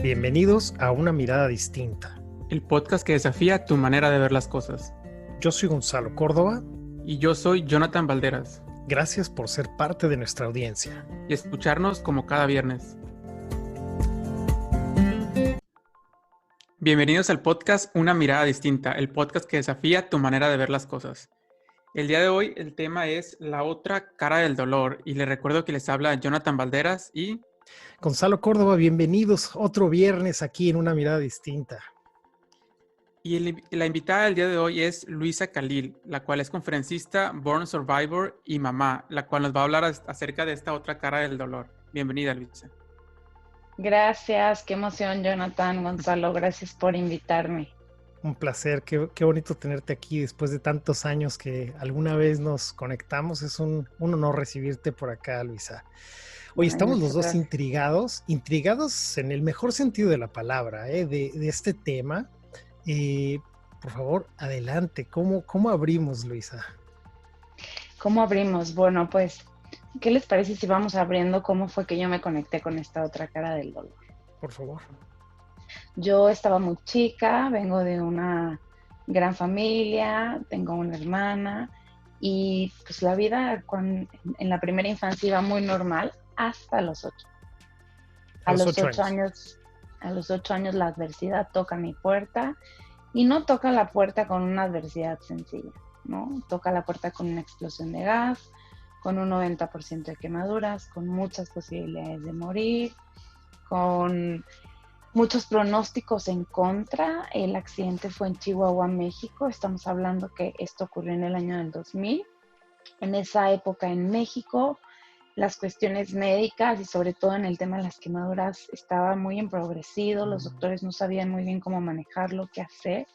Bienvenidos a Una Mirada Distinta. El podcast que desafía tu manera de ver las cosas. Yo soy Gonzalo Córdoba. Y yo soy Jonathan Valderas. Gracias por ser parte de nuestra audiencia. Y escucharnos como cada viernes. Bienvenidos al podcast Una Mirada Distinta, el podcast que desafía tu manera de ver las cosas. El día de hoy el tema es la otra cara del dolor y les recuerdo que les habla Jonathan Valderas y... Gonzalo Córdoba, bienvenidos otro viernes aquí en Una Mirada Distinta. Y la invitada del día de hoy es Luisa Khalil, la cual es conferencista, born survivor y mamá, la cual nos va a hablar acerca de esta otra cara del dolor. Bienvenida, Luisa. Gracias, qué emoción, Jonathan, Gonzalo, gracias por invitarme. Un placer, qué bonito tenerte aquí después de tantos años que alguna vez nos conectamos. Es un honor recibirte por acá, Luisa. Hoy estamos los dos intrigados en el mejor sentido de la palabra, de este tema. Por favor, adelante, ¿cómo abrimos, Luisa? ¿Cómo abrimos? Bueno, pues, ¿qué les parece si vamos abriendo cómo fue que yo me conecté con esta otra cara del dolor? Por favor. Yo estaba muy chica, vengo de una gran familia, tengo una hermana y pues la vida en la primera infancia iba muy normal hasta los 8. A los 8 años. A los 8 años la adversidad toca mi puerta y no toca la puerta con una adversidad sencilla, ¿no? Toca la puerta con una explosión de gas, con un 90% de quemaduras, con muchas posibilidades de morir, con muchos pronósticos en contra. El accidente fue en Chihuahua, México. Estamos hablando que esto ocurrió en el año del 2000. En esa época en México, las cuestiones médicas y sobre todo en el tema de las quemaduras estaba muy empobrecido, los doctores no sabían muy bien cómo manejarlo, qué hacer.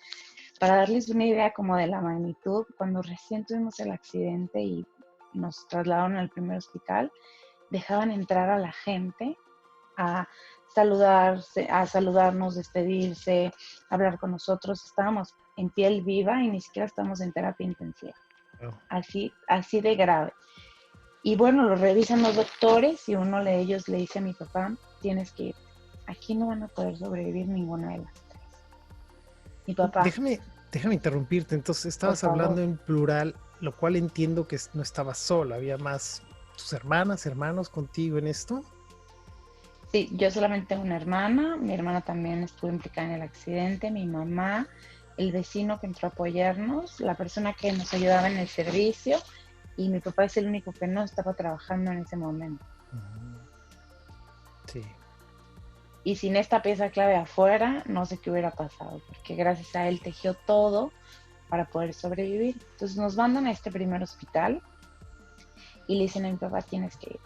Para darles una idea como de la magnitud, cuando recién tuvimos el accidente y nos trasladaron al primer hospital, dejaban entrar a la gente a saludarnos, despedirse, hablar con nosotros. Estábamos en piel viva y ni siquiera estábamos en terapia intensiva. Así de grave. Y bueno, lo revisan los doctores y uno de ellos le dice a mi papá, tienes que ir. Aquí no van a poder sobrevivir ninguna de las tres. Mi papá. Déjame interrumpirte. Entonces, estabas hablando en plural, lo cual entiendo que no estabas sola. ¿Había más tus hermanos contigo en esto? Sí, yo solamente tengo una hermana. Mi hermana también estuvo implicada en el accidente. Mi mamá, el vecino que entró a apoyarnos, la persona que nos ayudaba en el servicio. Y mi papá es el único que no estaba trabajando en ese momento. Sí. Y sin esta pieza clave afuera, no sé qué hubiera pasado, porque gracias a él tejió todo para poder sobrevivir. Entonces nos mandan a este primer hospital y le dicen a mi papá, tienes que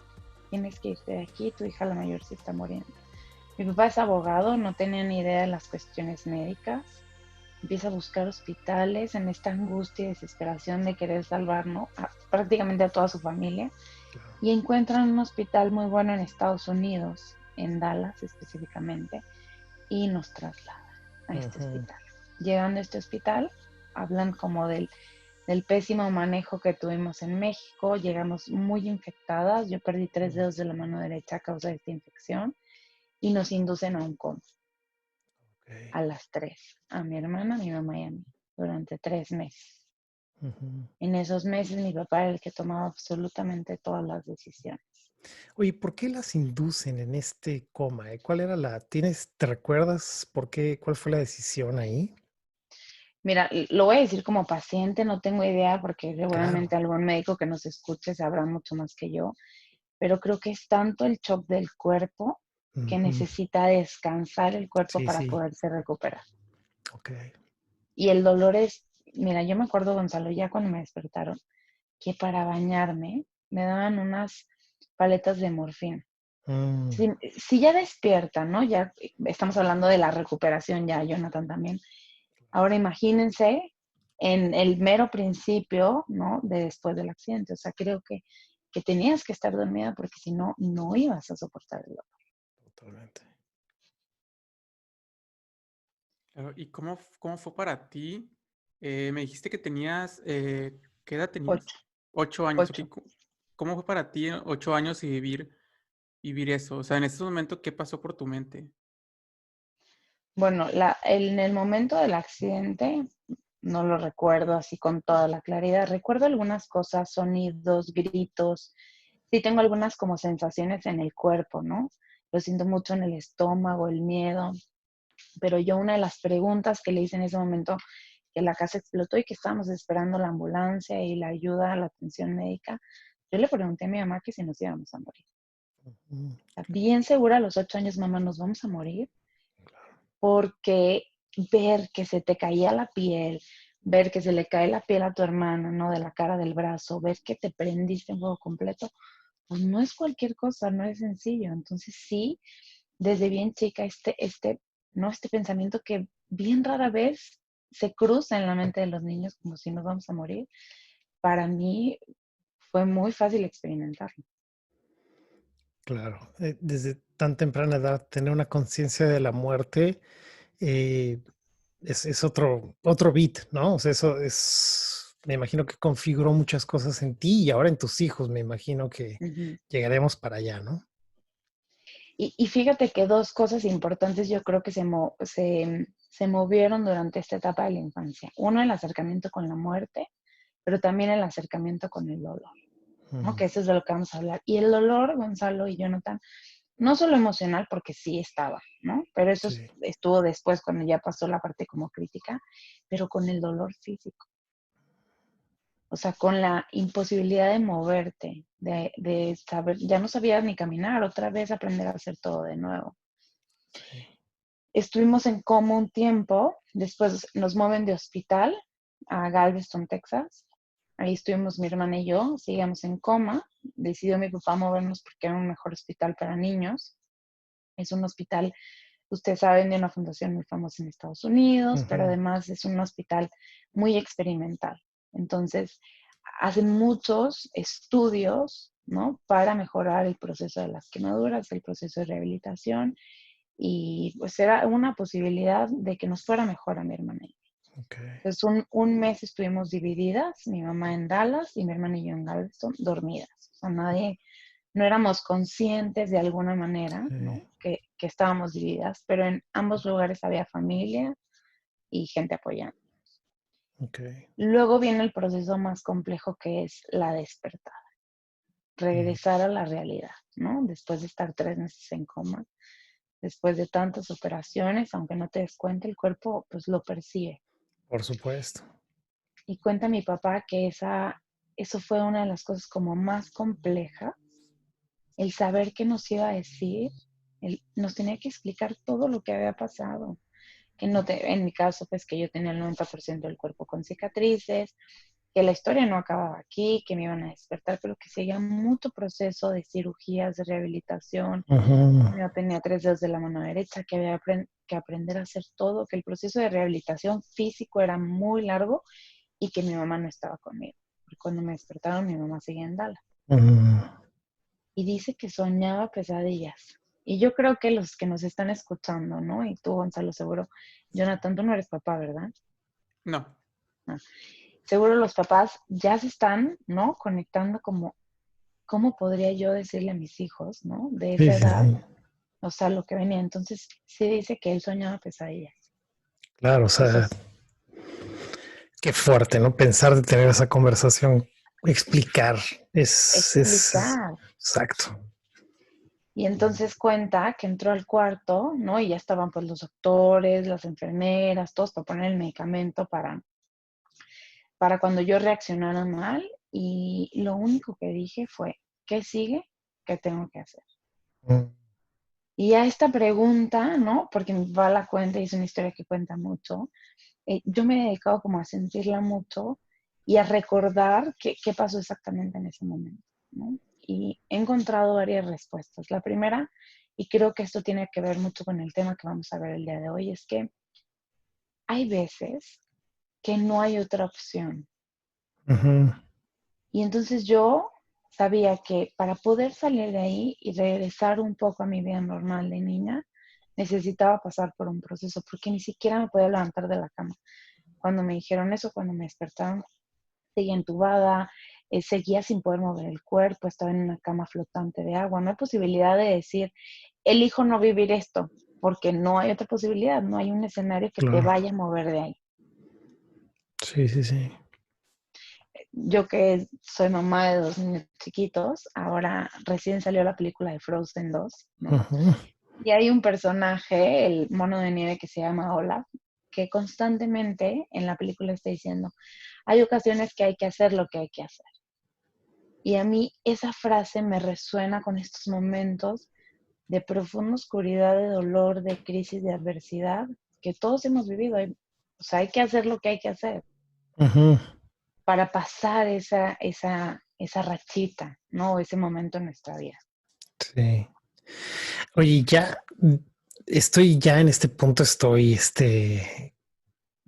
irte de aquí, tu hija la mayor se está muriendo. Mi papá es abogado, no tenía ni idea de las cuestiones médicas. Empieza a buscar hospitales en esta angustia y desesperación de querer salvar, ¿no?, prácticamente a toda su familia. Claro. Y encuentran un hospital muy bueno en Estados Unidos, en Dallas específicamente, y nos trasladan a este hospital. Llegando a este hospital, hablan como del pésimo manejo que tuvimos en México. Llegamos muy infectadas, yo perdí 3 dedos de la mano derecha a causa de esta infección, y nos inducen a un coma. A las 3, a mi hermana, a mi mamá y a mí, durante 3 meses. En esos meses mi papá era el que tomaba absolutamente todas las decisiones. Oye, ¿por qué las inducen en este coma? ¿Cuál era te recuerdas cuál fue la decisión ahí? Mira, lo voy a decir como paciente, no tengo idea porque seguramente algún médico que nos escuche sabrá mucho más que yo, pero creo que es tanto el shock del cuerpo que necesita descansar el cuerpo para poderse recuperar. Okay. Y el dolor es, mira, yo me acuerdo, Gonzalo, ya cuando me despertaron, que para bañarme me daban unas paletas de morfina. Si ya despierta, ¿no? Ya estamos hablando de la recuperación, ya, Jonathan, también. Ahora imagínense en el mero principio, ¿no?, de después del accidente. O sea, creo que tenías que estar dormida porque si no, no ibas a soportar el dolor. Totalmente. ¿Y cómo fue para ti? Me dijiste que tenías, ¿qué edad tenías? 8 años. 8. Okay. ¿Cómo fue para ti 8 años y vivir eso? O sea, en ese momento, ¿qué pasó por tu mente? Bueno, en el momento del accidente no lo recuerdo así con toda la claridad. Recuerdo algunas cosas, sonidos, gritos. Sí tengo algunas como sensaciones en el cuerpo, ¿no? Lo siento mucho en el estómago, el miedo. Pero yo una de las preguntas que le hice en ese momento, que la casa explotó y que estábamos esperando la ambulancia y la ayuda, la atención médica, yo le pregunté a mi mamá que si nos íbamos a morir. Mm, O sea, bien segura a los 8 años, mamá, nos vamos a morir, porque ver que se te caía la piel, ver que se le cae la piel a tu hermana, ¿no? De la cara, del brazo, ver que te prendiste en fuego completo, pues no es cualquier cosa, no es sencillo. Entonces sí, desde bien chica, ¿no? Este pensamiento que bien rara vez se cruza en la mente de los niños como si nos vamos a morir, para mí fue muy fácil experimentarlo. claro, desde tan temprana edad tener una conciencia de la muerte eh, es otro beat, ¿no? O sea, eso es, me imagino que configuró muchas cosas en ti y ahora en tus hijos, me imagino que Ujú. llegaremos para allá, ¿no? Y fíjate que dos cosas importantes yo creo que se movieron durante esta etapa de la infancia. Uno, el acercamiento con la muerte, pero también el acercamiento con el dolor, ¿no? Mm, Que eso es de lo que vamos a hablar. Y el dolor, Gonzalo y Jonathan, no solo emocional, porque sí estaba, ¿no? Pero eso sí. estuvo después cuando ya pasó la parte como crítica, pero con el dolor físico. O sea, con la imposibilidad de moverte, de saber, ya no sabías ni caminar, otra vez aprender a hacer todo de nuevo. Sí. Estuvimos en coma un tiempo, después nos mueven de hospital a Galveston, Texas. Ahí estuvimos mi hermana y yo, seguíamos en coma. Decidió mi papá movernos porque era un mejor hospital para niños. Es un hospital, ustedes saben, de una fundación muy famosa en Estados Unidos, pero Ujú. además es un hospital muy experimental. Entonces, hacen muchos estudios, ¿no? Para mejorar el proceso de las quemaduras, el proceso de rehabilitación, y pues era una posibilidad de que nos fuera mejor a mi hermana y a mí. Ok. Entonces un mes estuvimos divididas, mi mamá en Dallas y mi hermana y yo en Galveston, dormidas. O sea, no éramos conscientes de alguna manera, Sí. ¿no? Que estábamos divididas, pero en ambos lugares había familia y gente apoyando. Ok. Luego viene el proceso más complejo, que es la despertada, Mm, regresar a la realidad, ¿no? Después de estar 3 meses en coma, después de tantas operaciones, aunque no te des cuenta, el cuerpo pues lo percibe. por supuesto. Y cuenta mi papá que eso fue una de las cosas como más complejas, el saber qué nos iba a decir, nos tenía que explicar todo lo que había pasado. Que no en mi caso, pues que yo tenía el 90% del cuerpo con cicatrices, que la historia no acababa aquí, que me iban a despertar, pero que seguía mucho proceso de cirugías, de rehabilitación. Ujú. Yo tenía 3 dedos de la mano derecha, que había que aprender a hacer todo, que el proceso de rehabilitación físico era muy largo y que mi mamá no estaba conmigo. Porque cuando me despertaron, mi mamá seguía en Dallas. Mm, Y dice que soñaba pesadillas. Y yo creo que los que nos están escuchando, ¿no? Y tú, Gonzalo, seguro, Jonathan, tú no eres papá, ¿verdad? No. No. Seguro los papás ya se están, ¿no? Conectando como, ¿cómo podría yo decirle a mis hijos, ¿no? De sí, esa sí, edad, sí. o sea, lo que venía. Entonces, sí dice que él soñaba pesadillas. Claro, o O sea, sea, qué fuerte, ¿no? Pensar de tener esa conversación, explicar, explicar. exacto. Y entonces cuenta que entró al cuarto, ¿no? Y ya estaban pues los doctores, las enfermeras, todos para poner el medicamento para cuando yo reaccionara mal. Y lo único que dije fue, ¿qué sigue? ¿Qué tengo que hacer? Mm, Y a esta pregunta, ¿no? Porque mi papá la cuenta y es una historia que cuenta mucho, yo me he dedicado como a sentirla mucho y a recordar qué pasó exactamente en ese momento, ¿no? Y he encontrado varias respuestas. La primera, y creo que esto tiene que ver mucho con el tema que vamos a ver el día de hoy, es que hay veces que no hay otra opción. ujú. Y entonces yo sabía que para poder salir de ahí y regresar un poco a mi vida normal de niña, necesitaba pasar por un proceso, porque ni siquiera me podía levantar de la cama. Cuando me dijeron eso, cuando me despertaron, seguía entubada, seguía sin poder mover el cuerpo, estaba en una cama flotante de agua. No hay posibilidad de decir, elijo no vivir esto. porque no hay otra posibilidad, no hay un escenario que te Claro. vaya a mover de ahí. Sí, sí, sí. Yo que soy mamá de 2 niños chiquitos, ahora recién salió la película de Frozen 2, ¿no? Ujú. Y hay un personaje, el mono de nieve que se llama Olaf, que constantemente en la película está diciendo, hay ocasiones que hay que hacer lo que hay que hacer. Y a mí esa frase me resuena con estos momentos de profunda oscuridad, de dolor, de crisis, de adversidad que todos hemos vivido. O sea, hay que hacer lo que hay que hacer Ujú. para pasar esa rachita, ¿no? Ese momento en nuestra vida. Sí. Oye, ya estoy ya en este punto, estoy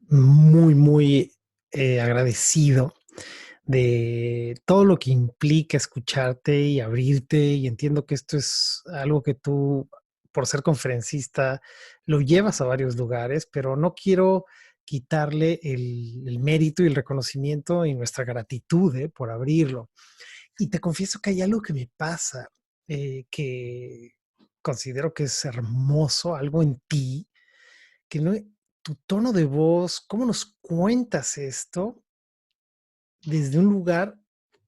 muy, muy agradecido de todo lo que implica escucharte y abrirte, y entiendo que esto es algo que tú, por ser conferencista, lo llevas a varios lugares, pero no quiero quitarle el mérito y el reconocimiento y nuestra gratitud por abrirlo. Y te confieso que hay algo que me pasa, que considero que es hermoso, algo en ti, que no, tu tono de voz, cómo nos cuentas esto desde un lugar,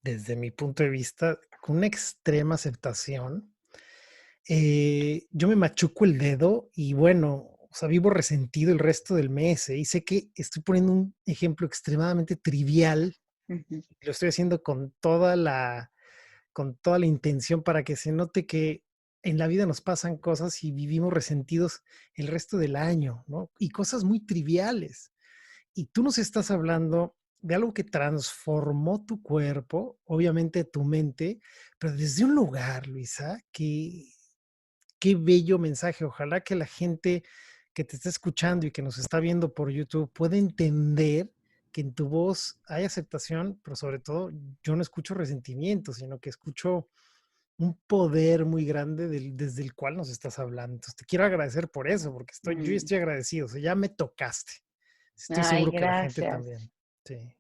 desde mi punto de vista, con una extrema aceptación. Yo me machuco el dedo y bueno, o sea, vivo resentido el resto del mes, y sé que estoy poniendo un ejemplo extremadamente trivial, Ujú. lo estoy haciendo con toda la intención para que se note que en la vida nos pasan cosas y vivimos resentidos el resto del año, ¿no? Y cosas muy triviales. Y tú nos estás hablando de algo que transformó tu cuerpo, obviamente tu mente, pero desde un lugar, Luisa, que qué bello mensaje. Ojalá que la gente que te está escuchando y que nos está viendo por YouTube pueda entender que en tu voz hay aceptación, pero sobre todo yo no escucho resentimiento, sino que escucho un poder muy grande desde el cual nos estás hablando. Entonces te quiero agradecer por eso, porque yo ya Mm. estoy agradecido, o sea, ya me tocaste. Estoy Ay, seguro que la gente gracias. también. Sí.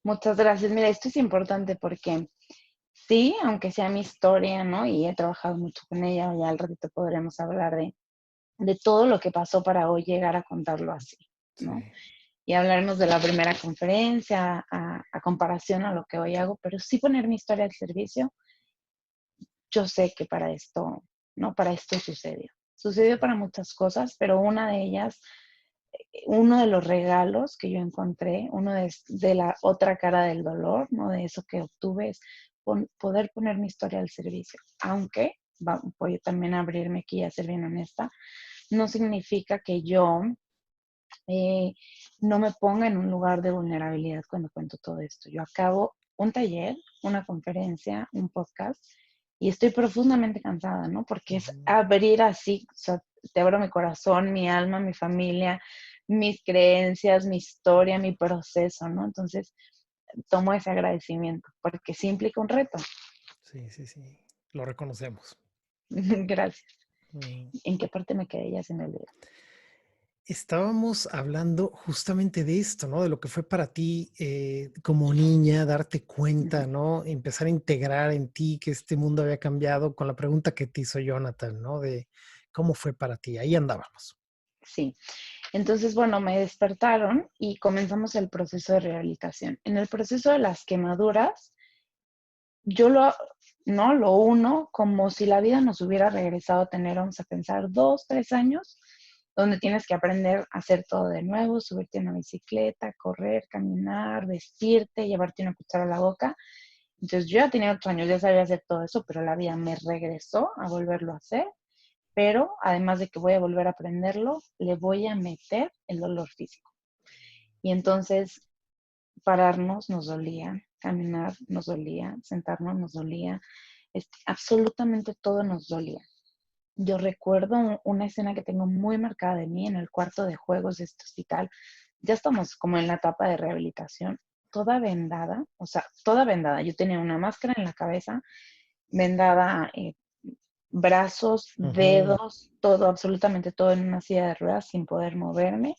Muchas gracias. Mira, esto es importante porque sí, aunque sea mi historia, ¿no? Y he trabajado mucho con ella, ya al ratito podremos hablar de todo lo que pasó para hoy llegar a contarlo así, ¿no? Sí. Y hablarnos de la primera conferencia a comparación a lo que hoy hago, pero sí poner mi historia al servicio. Yo sé que para esto, ¿no? Para esto sucedió. Sucedió para muchas cosas, pero una de ellas, uno de los regalos que yo encontré, uno de la otra cara del dolor, ¿no? De eso que obtuve es poder poner mi historia al servicio. Aunque, voy también a abrirme aquí y a ser bien honesta, no significa que yo eh, no me ponga en un lugar de vulnerabilidad cuando cuento todo esto. Yo acabo un taller, una conferencia, un podcast y estoy profundamente cansada, ¿no? Porque es Ujú. abrir así, o sea, te abro mi corazón, mi alma, mi familia, mis creencias, mi historia, mi proceso, ¿no? Entonces, tomo ese agradecimiento porque sí implica un reto. Sí, sí, sí. Lo reconocemos. Gracias. Mm. ¿En qué parte me quedé? Ya se me olvidó. Estábamos hablando justamente de esto, ¿no? De lo que fue para ti como niña, darte cuenta, Ujú. ¿no? Empezar a integrar en ti que este mundo había cambiado con la pregunta que te hizo Jonathan, ¿no? De cómo fue para ti. Ahí andábamos. Sí. Entonces, bueno, me despertaron y comenzamos el proceso de rehabilitación. En el proceso de las quemaduras, yo lo uno como si la vida nos hubiera regresado a tener, vamos a pensar, 2, 3 años, donde tienes que aprender a hacer todo de nuevo, subirte a una bicicleta, correr, caminar, vestirte, llevarte una cuchara a la boca. Entonces, yo ya tenía 8 años, ya sabía hacer todo eso, pero la vida me regresó a volverlo a hacer. Pero además de que voy a volver a aprenderlo, le voy a meter el dolor físico. Y entonces pararnos nos dolía, caminar nos dolía, sentarnos nos dolía, absolutamente todo nos dolía. Yo recuerdo una escena que tengo muy marcada de mí en el cuarto de juegos de este hospital. Ya estamos como en la etapa de rehabilitación, toda vendada, o sea, toda vendada. Yo tenía una máscara en la cabeza, vendada, brazos, Ujú. dedos, todo, absolutamente todo en una silla de ruedas sin poder moverme.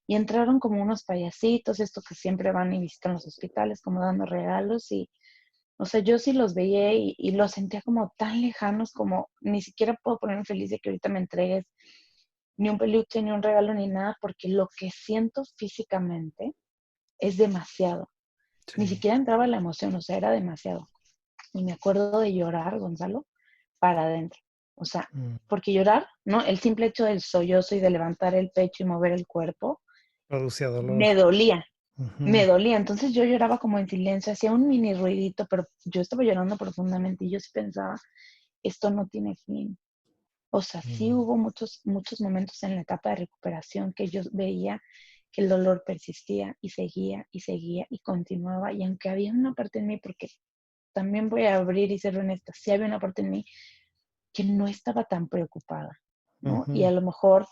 Y entraron como unos payasitos, estos que siempre van y visitan los hospitales, como dando regalos. Y, o sea, yo sí los veía y los sentía como tan lejanos, como ni siquiera puedo ponerme feliz de que ahorita me entregues ni un peluche, ni un regalo, ni nada, porque lo que siento físicamente es demasiado. Ni Sí. siquiera entraba la emoción, o sea, era demasiado. Y me acuerdo de llorar, Gonzalo, para adentro. O sea, Mm. porque llorar, ¿no? El simple hecho del sollozo y de levantar el pecho y mover el cuerpo, Producía dolor. me dolía, me Ujú. dolía. Entonces yo lloraba como en silencio, hacía un mini ruidito, pero yo estaba llorando profundamente y yo sí pensaba, esto no tiene fin. O sea, sí Mm. hubo muchos, muchos momentos en la etapa de recuperación que yo veía que el dolor persistía y seguía y continuaba. Y aunque había una parte en mí, porque también voy a abrir y ser honesta, sí había una parte en mí que no estaba tan preocupada, ¿no? Y Ujú. a lo mejor,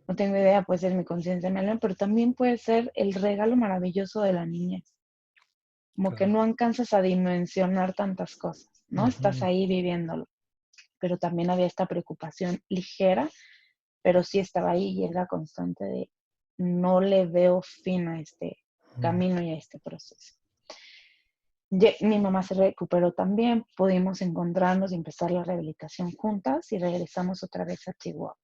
no tengo idea, puede ser mi conciencia, mi alma, pero también puede ser el regalo maravilloso de la niñez. Como que Claro. no alcanzas a dimensionar tantas cosas, ¿no? Estás Ujú. ahí viviéndolo. Pero también había esta preocupación ligera, pero sí estaba ahí y era constante de no le veo fin a este Mm. camino y a este proceso. Mi mamá se recuperó también, pudimos encontrarnos y empezar la rehabilitación juntas y regresamos otra vez a Chihuahua.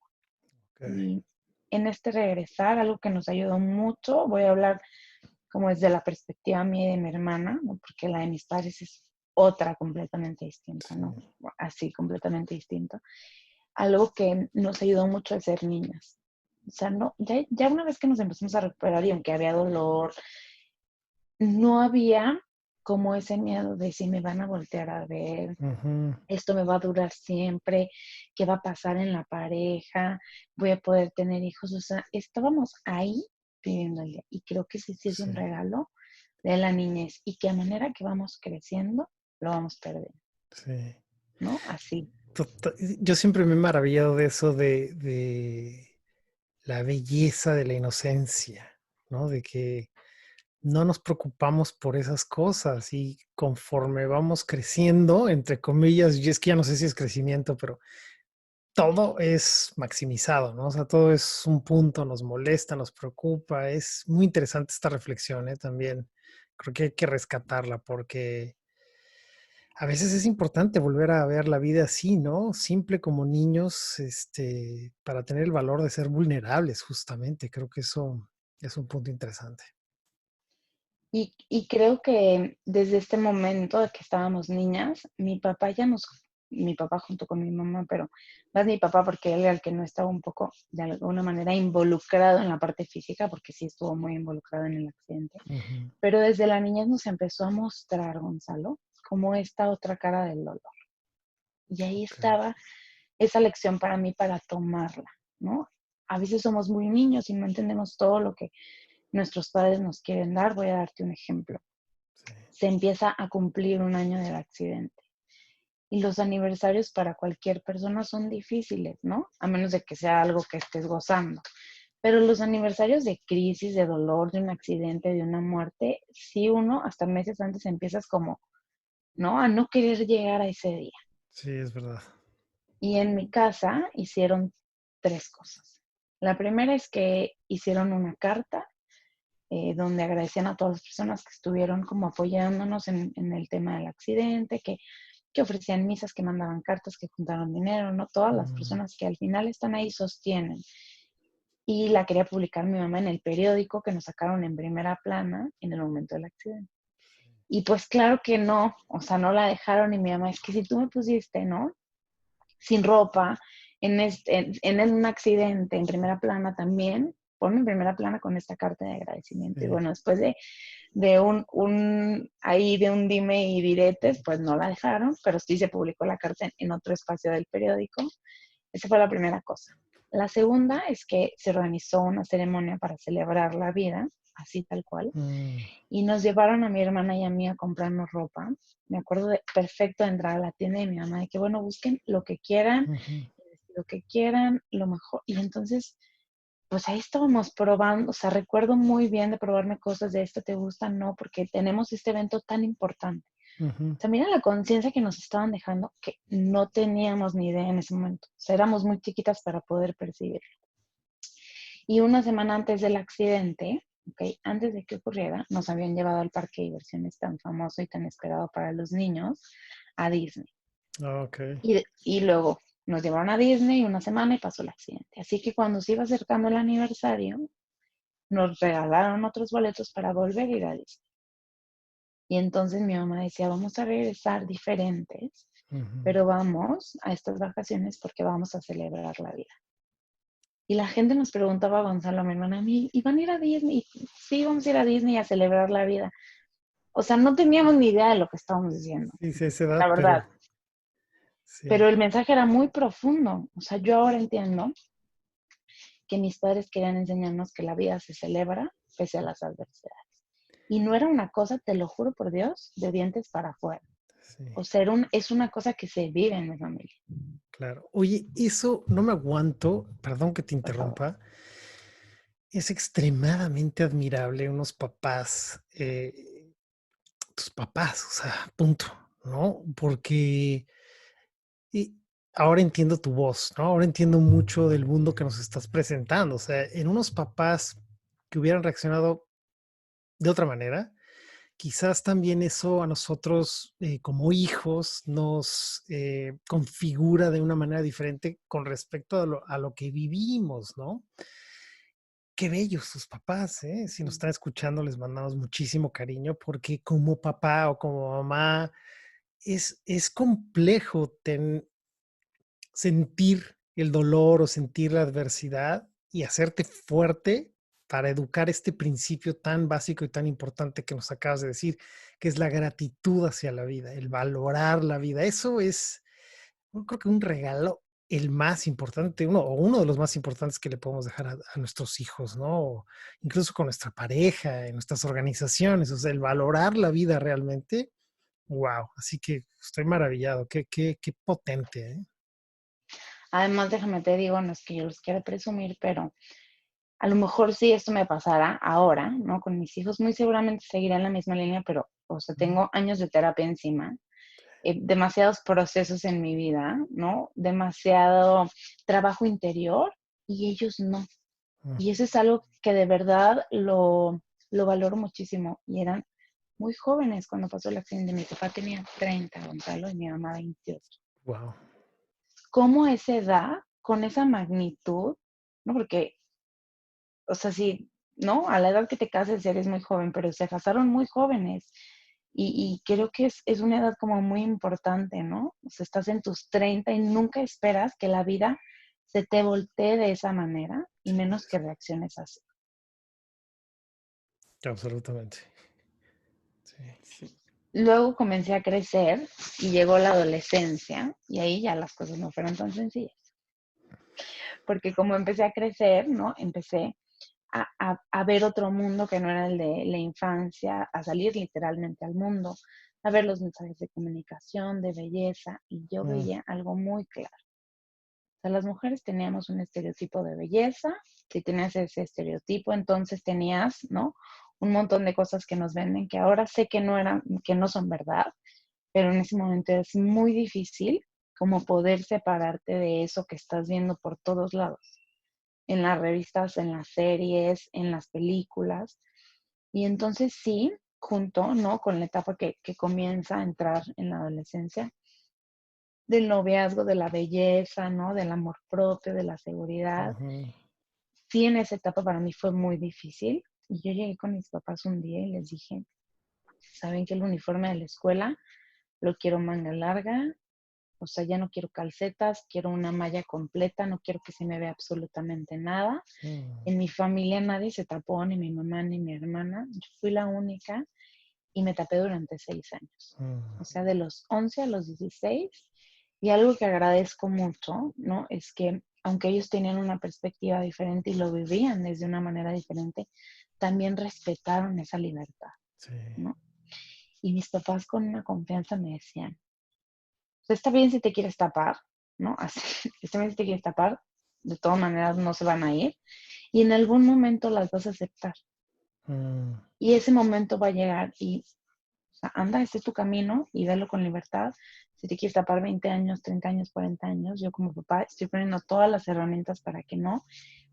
Ok. Y en este regresar, algo que nos ayudó mucho, voy a hablar como desde la perspectiva mía y de mi hermana, ¿no? Porque la de mis padres es otra completamente distinta, Sí. ¿no? Así, completamente distinta. Algo que nos ayudó mucho a ser niñas. O sea, no, ya una vez que nos empezamos a recuperar y aunque había dolor, no había como ese miedo de si me van a voltear a ver, Ujú. esto me va a durar siempre, qué va a pasar en la pareja, voy a poder tener hijos. O sea, estábamos ahí viviendo el día. Y creo que sí es Sí. un regalo de la niñez y que a manera que vamos creciendo, lo vamos perdiendo, Sí. ¿no? Así. Yo siempre me he maravillado de eso de la belleza de la inocencia, ¿no? De que no nos preocupamos por esas cosas y conforme vamos creciendo, entre comillas, y es que ya no sé si es crecimiento, pero todo es maximizado, ¿no? O sea, todo es un punto, nos molesta, nos preocupa. Es muy interesante esta reflexión, ¿eh? También creo que hay que rescatarla porque a veces es importante volver a ver la vida así, ¿no? Simple como niños, para tener el valor de ser vulnerables, justamente. Creo que eso es un punto interesante. Y creo que desde este momento de que estábamos niñas, mi papá junto con mi mamá, pero más mi papá porque él era el que no estaba un poco de alguna manera involucrado en la parte física, porque sí estuvo muy involucrado en el accidente. Ujú. Pero desde la niñez nos empezó a mostrar, Gonzalo, como esta otra cara del dolor. Y ahí Ok. estaba esa lección para mí para tomarla, ¿no? A veces somos muy niños y no entendemos todo lo que nuestros padres nos quieren dar. Voy a darte un ejemplo. Sí. Se empieza a cumplir un año del accidente. Y los aniversarios para cualquier persona son difíciles, ¿no? A menos de que sea algo que estés gozando. Pero los aniversarios de crisis, de dolor, de un accidente, de una muerte, sí uno hasta meses antes empiezas como, ¿no? A no querer llegar a ese día. Sí, es verdad. Y en mi casa hicieron tres cosas. La primera es que hicieron una carta donde agradecían a todas las personas que estuvieron como apoyándonos en el tema del accidente, que ofrecían misas, que mandaban cartas, que juntaron dinero, ¿no? Todas las Mm. personas que al final están ahí sostienen. Y la quería publicar mi mamá en el periódico que nos sacaron en primera plana en el momento del accidente. Y pues claro que no, o sea, no la dejaron y mi mamá, es que si tú me pusiste, ¿no? Sin ropa, en un accidente en primera plana también, ponme en primera plana con esta carta de agradecimiento. Y Sí. bueno, después de ahí de un dime y diretes, pues no la dejaron, pero sí se publicó la carta en otro espacio del periódico. Esa fue la primera cosa. La segunda es que se organizó una ceremonia para celebrar la vida, así tal cual, Mm. y nos llevaron a mi hermana y a mí a comprarnos ropa. Me acuerdo perfecto de entrar a la tienda de mi mamá, de que bueno, busquen lo que quieran, Ujú. lo que quieran, lo mejor. Y entonces, pues ahí estábamos probando, o sea, recuerdo muy bien de probarme cosas de esto te gusta, no, porque tenemos este evento tan importante. Ujú. O sea, mira la conciencia que nos estaban dejando, que no teníamos ni idea en ese momento. O sea, éramos muy chiquitas para poder percibir. Y una semana antes del accidente, okay, antes de que ocurriera, nos habían llevado al parque de diversiones tan famoso y tan esperado para los niños, a Disney. Ah, ok. Y luego nos llevaron a Disney una semana y pasó el accidente. Así que cuando se iba acercando el aniversario, nos regalaron otros boletos para volver a ir a Disney. Y entonces mi mamá decía, vamos a regresar diferentes, Ujú. pero vamos a estas vacaciones porque vamos a celebrar la vida. Y la gente nos preguntaba a Gonzalo, a mi hermana, a mí, ¿y van a ir a Disney? Sí, vamos a ir a Disney a celebrar la vida. O sea, no teníamos ni idea de lo que estábamos diciendo, Sí, sí, a esa la edad, verdad. pero sí, Pero el mensaje era muy profundo. O sea, yo ahora entiendo que mis padres querían enseñarnos que la vida se celebra pese a las adversidades. Y no era una cosa, te lo juro por Dios, de dientes para afuera. sí, O sea, es una cosa que se vive en mi familia, claro. Oye, eso no me aguanto, perdón que te por favor. interrumpa, es extremadamente admirable unos papás, tus papás, o sea, punto, ¿no? Porque y ahora entiendo tu voz, ¿no? Ahora entiendo mucho del mundo que nos estás presentando. O sea, en unos papás que hubieran reaccionado de otra manera, quizás también eso a nosotros como hijos nos configura de una manera diferente con respecto a lo que vivimos, ¿no? Qué bellos tus papás, ¿eh? Si nos están escuchando, les mandamos muchísimo cariño porque como papá o como mamá es complejo sentir el dolor o sentir la adversidad y hacerte fuerte para educar este principio tan básico y tan importante que nos acabas de decir, que es la gratitud hacia la vida, el valorar la vida. Eso es, yo creo que un regalo el más importante, uno de los más importantes que le podemos dejar a nuestros hijos, ¿no? O incluso con nuestra pareja, en nuestras organizaciones, o sea, el valorar la vida realmente, wow. Así que estoy maravillado, qué potente, ¿eh? Además, déjame te digo, no es que yo los quiera presumir, pero a lo mejor si esto me pasara ahora, ¿no? Con mis hijos, muy seguramente seguiré en la misma línea, pero, o sea, tengo años de terapia encima, demasiados procesos en mi vida, ¿no? Demasiado trabajo interior y ellos no. Mm. Y eso es algo que de verdad lo valoro muchísimo. Y eran muy jóvenes cuando pasó el accidente. Mi papá tenía 30, Gonzalo, y mi mamá 28. Wow. ¿Cómo a esa edad, con esa magnitud, no? Porque, o sea, sí, ¿no? A la edad que te cases eres muy joven, pero se casaron muy jóvenes. Y creo que es una edad como muy importante, ¿no? O sea, estás en tus 30 y nunca esperas que la vida se te voltee de esa manera y Sí, menos que reacciones así. absolutamente. Sí. Sí. Luego comencé a crecer y llegó la adolescencia y ahí ya las cosas no fueron tan sencillas. Porque como empecé a crecer, ¿no? Empecé a ver otro mundo que no era el de la infancia, a salir literalmente al mundo, a ver los mensajes de comunicación, de belleza, y yo Mm, veía algo muy claro. O sea, las mujeres teníamos un estereotipo de belleza, si tenías ese estereotipo, entonces tenías, ¿no? Un montón de cosas que nos venden que ahora sé que no eran, que no son verdad, pero en ese momento es muy difícil como poder separarte de eso que estás viendo por todos lados, en las revistas, en las series, en las películas. Y entonces sí, junto, ¿no? Con la etapa que comienza a entrar en la adolescencia, del noviazgo, de la belleza, ¿no? Del amor propio, de la seguridad. ujú. Sí, en esa etapa para mí fue muy difícil. Y yo llegué con mis papás un día y les dije, ¿saben que el uniforme de la escuela lo quiero manga larga? O sea, ya no quiero calcetas, quiero una malla completa, no quiero que se me vea absolutamente nada. Mm, En mi familia nadie se tapó, ni mi mamá ni mi hermana. Yo fui la única y me tapé durante 6 años. O mm. sea, de los 11 a los 16. Y algo que agradezco mucho, ¿no? Es que aunque ellos tenían una perspectiva diferente y lo vivían desde una manera diferente, también respetaron esa libertad, Sí, ¿no? Y mis papás con una confianza me decían, está bien si te quieres tapar, ¿no? Así, está bien si te quieres tapar, de todas maneras no se van a ir y en algún momento las vas a aceptar. mm, Y ese momento va a llegar y, o sea, anda, este es tu camino y velo con libertad. Si te quieres tapar 20 años, 30 años, 40 años, yo como papá estoy poniendo todas las herramientas para que no,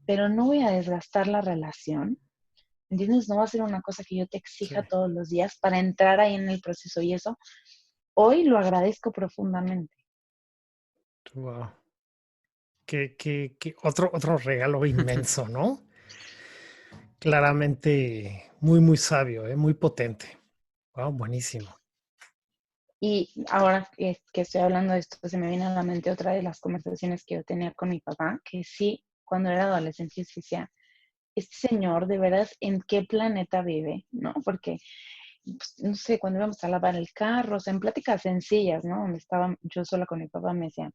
pero no voy a desgastar la relación. ¿Entiendes? No va a ser una cosa que yo te sí, exija todos los días para entrar ahí en el proceso y eso, hoy lo agradezco profundamente. wow. Que otro regalo inmenso, ¿no? Claramente muy, muy sabio, muy potente. Wow, buenísimo. Y ahora que estoy hablando de esto, se me viene a la mente otra de las conversaciones que yo tenía con mi papá, que sí, cuando era adolescente, yo decía, este señor, de veras, ¿en qué planeta vive? ¿No? Porque, pues, no sé, cuando íbamos a lavar el carro, o sea, en pláticas sencillas, ¿no? Donde estaba yo sola con mi papá, me decía,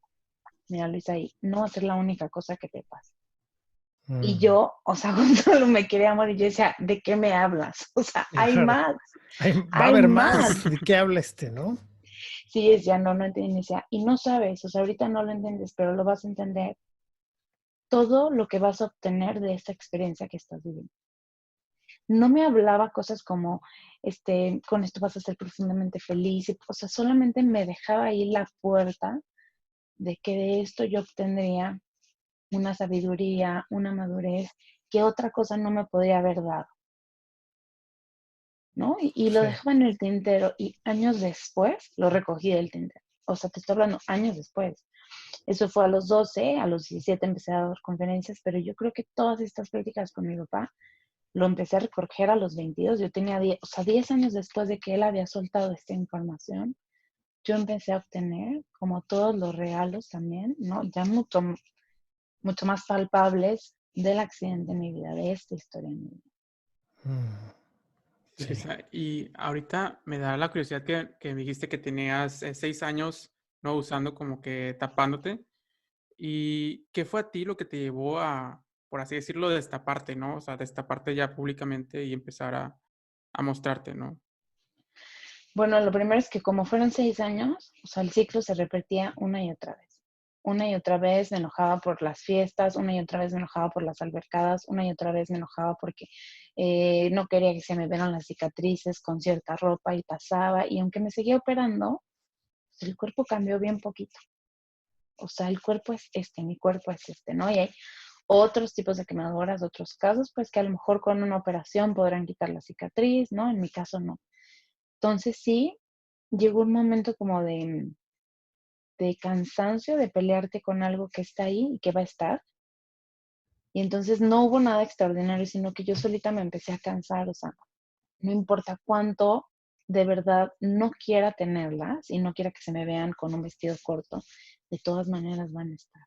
mira, Luisa, ahí no va a ser la única cosa que te pase. Y Mm, yo, o sea, solo me quería morir. Yo decía, ¿de qué me hablas? O sea, hay claro. más, Va a hay haber más. más. ¿De qué habla ¿no? Sí, decía, no entiendo. Decía, y no sabes, o sea, ahorita no lo entiendes, pero lo vas a entender todo lo que vas a obtener de esta experiencia que estás viviendo. No me hablaba cosas como, con esto vas a ser profundamente feliz, o sea, solamente me dejaba ahí la puerta de que de esto yo obtendría una sabiduría, una madurez que otra cosa no me podría haber dado, ¿no? Y lo Sí. dejaba en el tintero y años después lo recogí del tintero. O sea, te estoy hablando años después. Eso fue a los 12, a los 17 empecé a dar conferencias, pero yo creo que todas estas prácticas con mi papá lo empecé a recoger a los 22. Yo tenía 10, o sea, 10 años después de que él había soltado esta información, yo empecé a obtener como todos los regalos también, ¿no? Ya mucho más palpables del accidente en mi vida, de esta historia en mi vida. Mm, sí. Luisa, y ahorita me da la curiosidad que me dijiste que tenías 6 años no usando como que tapándote. ¿Y qué fue a ti lo que te llevó a, por así decirlo, destaparte, ¿no? O sea, destaparte ya públicamente y empezar a mostrarte, ¿no? Bueno, lo primero es que como fueron 6 años, o sea, el ciclo se repetía una y otra vez. Una y otra vez me enojaba por las fiestas, una y otra vez me enojaba por las albercadas, una y otra vez me enojaba porque no quería que se me vieran las cicatrices con cierta ropa y pasaba. Y aunque me seguía operando, pues el cuerpo cambió bien poquito. O sea, el cuerpo es mi cuerpo es ¿no? Y hay otros tipos de quemaduras, otros casos, pues que a lo mejor con una operación podrán quitar la cicatriz, ¿no? En mi caso no. Entonces sí, llegó un momento como de cansancio de pelearte con algo que está ahí y que va a estar. Y entonces no hubo nada extraordinario, sino que yo solita me empecé a cansar, o sea, no importa cuánto de verdad no quiera tenerlas y no quiera que se me vean con un vestido corto, de todas maneras van a estar.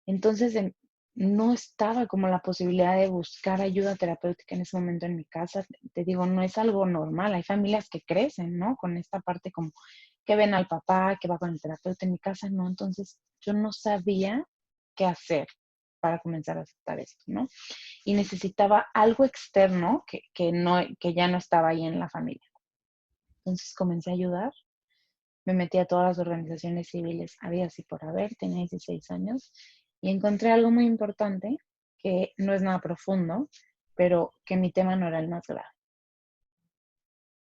Entonces no estaba como la posibilidad de buscar ayuda terapéutica en ese momento en mi casa. Te digo, no es algo normal. Hay familias que crecen, ¿no? Con esta parte como que ven al papá, que va con el terapeuta. En mi casa no. Entonces yo no sabía qué hacer para comenzar a aceptar esto, ¿no? Y necesitaba algo externo que ya no estaba ahí en la familia. Entonces comencé a ayudar. Me metí a todas las organizaciones civiles, había así por haber, tenía 16 años, y encontré algo muy importante, que no es nada profundo, pero que mi tema no era el más grave.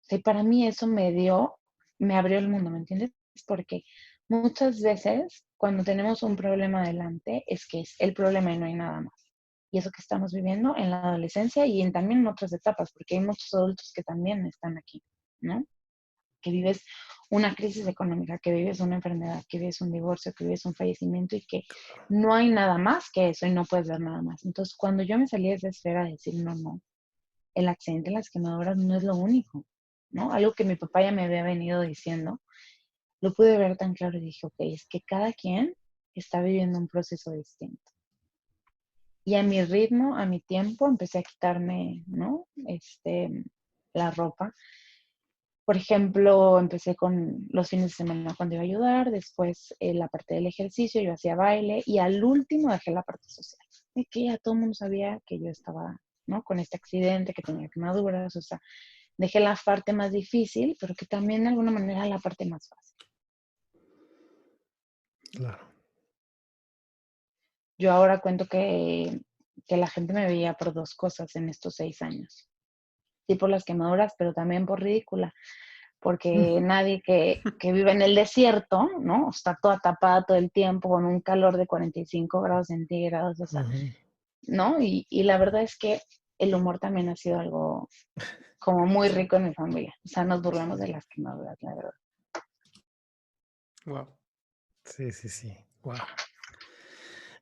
Y para mí eso me abrió el mundo, ¿me entiendes? Porque muchas veces cuando tenemos un problema adelante es que es el problema y no hay nada más. Y eso que estamos viviendo en la adolescencia y también en otras etapas, porque hay muchos adultos que también están aquí, ¿no? Que vives una crisis económica, que vives una enfermedad, que vives un divorcio, que vives un fallecimiento y que no hay nada más que eso y no puedes ver nada más. Entonces, cuando yo me salí de esa esfera de decir, no, el accidente en las quemaduras no es lo único, ¿no? Algo que mi papá ya me había venido diciendo, lo pude ver tan claro y dije, ok, es que cada quien está viviendo un proceso distinto. Y a mi ritmo, a mi tiempo, empecé a quitarme, ¿no? La ropa. Por ejemplo, empecé con los fines de semana cuando iba a ayudar, después la parte del ejercicio, yo hacía baile y al último dejé la parte social. De que ya todo el mundo sabía que yo estaba, ¿no? Con este accidente, que tenía quemaduras, o sea, dejé la parte más difícil, pero que también de alguna manera la parte más fácil. Claro. Yo ahora cuento que la gente me veía por dos cosas en estos 6 años. Sí, por las quemaduras, pero también por ridícula. Porque nadie que vive en el desierto, ¿no? Está toda tapada todo el tiempo con un calor de 45 grados centígrados, o sea, Ujú. ¿no? Y la verdad es que el humor también ha sido algo como muy rico en mi familia. O sea, nos burlamos de las quemaduras, la verdad. Wow. Sí, sí, sí. Wow.